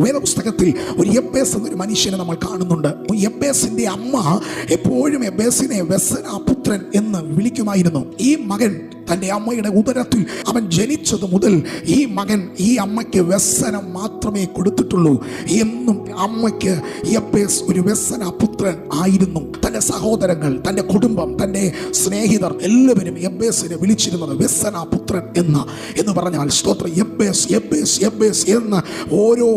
വേദപുസ്തകത്തിൽ ഒരു യബ്ബേസ് എന്നൊരു മനുഷ്യനെ നമ്മൾ കാണുന്നുണ്ട്. യബ്ബേസിന്റെ അമ്മ എപ്പോഴും യബ്ബേസിനെ വ്യസനപുത്രൻ എന്ന് വിളിക്കുമായിരുന്നു. ഈ മകൻ തൻ്റെ അമ്മയുടെ ഉദരത്തിൽ അവൻ ജനിച്ചത് മുതൽ ഈ മകൻ ഈ അമ്മയ്ക്ക് വ്യസനം മാത്രമേ കൊടുത്തിട്ടുള്ളൂ. എന്നും അമ്മയ്ക്ക് യബ്ബേസ് ഒരു വ്യസനപുത്രൻ ആയിരുന്നു. തൻ്റെ സഹോദരങ്ങൾ, തൻ്റെ കുടുംബം, തൻ്റെ സ്നേഹിതർ എല്ലാവരും യബ്ബേസിനെ വിളിച്ചിരുന്നത് വ്യസനപുത്രൻ എന്ന് പറഞ്ഞാൽ സ്തോത്രം. യബ്ബേസ് യബ്ബേസ് യബ്ബേസ് എന്ന് ഓരോ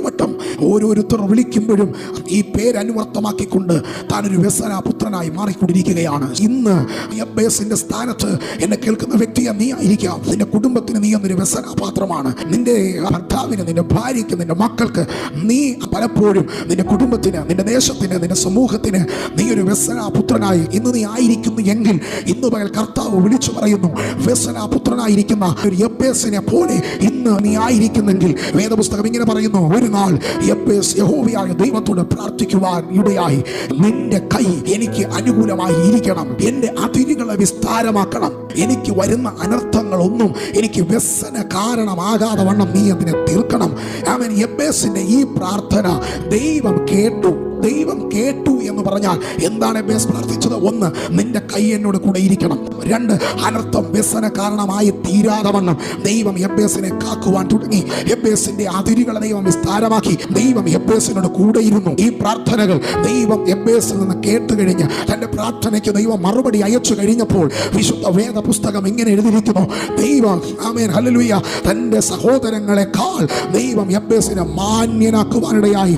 വട്ടം ഓരോരുത്തർ വിളിക്കുമ്പോഴും ഈ പേരനുവർത്തമാക്കിക്കൊണ്ട് താനൊരു വ്യസനപുത്രനായി മാറിക്കൊണ്ടിരിക്കുകയാണ്. ഇന്ന് യബ്ബേസിന്റെ സ്ഥാനത്ത് എന്നെ കേൾക്കുന്ന വ്യക്തിയെ നീ ആയിരിക്കാം. നിന്റെ കുടുംബത്തിന് നീ എന്നൊരു വ്യസനപാത്രമാണ്. നിന്റെ ഭർത്താവിന്, നിന്റെ ഭാര്യയ്ക്ക്, നിന്റെ മക്കൾക്ക് നീ പലപ്പോഴും നിന്റെ കുടുംബത്തിന്, നിന്റെ ദേശത്തിന്, നിന്റെ സമൂഹത്തിന് നീ ഒരു വ്യസനപുത്രനായി ഇന്ന് നീ ആയിരിക്കുന്നു എങ്കിൽ ഇന്ന് പകൽ കർത്താവ് വിളിച്ചു പറയുന്നു, വ്യസനപുത്രനായിരിക്കുന്ന ഒരു യബ്ബേസിനെ പോലെ ഇന്ന് നീ ആയിരിക്കുന്നെങ്കിൽ വേദപുസ്തകം ഇങ്ങനെ പറയുന്നു, ഒരു നാൾ യബ്ബേസ് യഹോവയായ ദൈവത്തോട് പ്രാർത്ഥിക്കുവാൻ ഇടയായി. നിന്റെ കൈ എനിക്ക് അനുകൂലമായി ഇരിക്കണം, എന്റെ അതിരുകളെ വിസ്താരമാക്കണം, എനിക്ക് വരുന്ന അനർത്ഥങ്ങളൊന്നും എനിക്ക് വ്യസന കാരണമാകാതെ വണ്ണം നീ അതിനെ തീർക്കണം. അവൻ യബ്ബേസിന്റെ ഈ പ്രാർത്ഥന ദൈവം കേട്ടു എന്ന് പറഞ്ഞാൽ എന്താണ് യബ്ബേസ് പ്രാർത്ഥിച്ചത്? ഒന്ന്, നിന്റെ കൈ എന്നോട് കൂടെ ഇരിക്കണം. രണ്ട്, അനർത്ഥം വ്യസന കാരണമായി തീരാതെ വണ്ണം ദൈവം യബ്ബേസിനെ കാക്കുവാൻ തുടങ്ങി. യബ്ബേസിന്റെ അതിരുകളെ ദൈവം വിസ്താരമാക്കി. ദൈവം യബ്ബേസിനോട് കൂടെ ഇരുന്നു. ഈ പ്രാർത്ഥനകൾ ദൈവം യബ്ബേസിൽ നിന്ന് കേട്ട് കഴിഞ്ഞ് തന്റെ പ്രാർത്ഥനയ്ക്ക് ദൈവം മറുപടി അയച്ചു കഴിഞ്ഞപ്പോൾ വിശുദ്ധ വേദ പുസ്തകം ഇങ്ങനെ എഴുതിയിരിക്കുന്നു, ദൈവം ആമേൻ ഹല്ലേലൂയ തന്റെ സഹോദരങ്ങളെക്കാൾ ദൈവം യബ്ബേസിനെ മാന്യനാക്കുവാനിടയായി.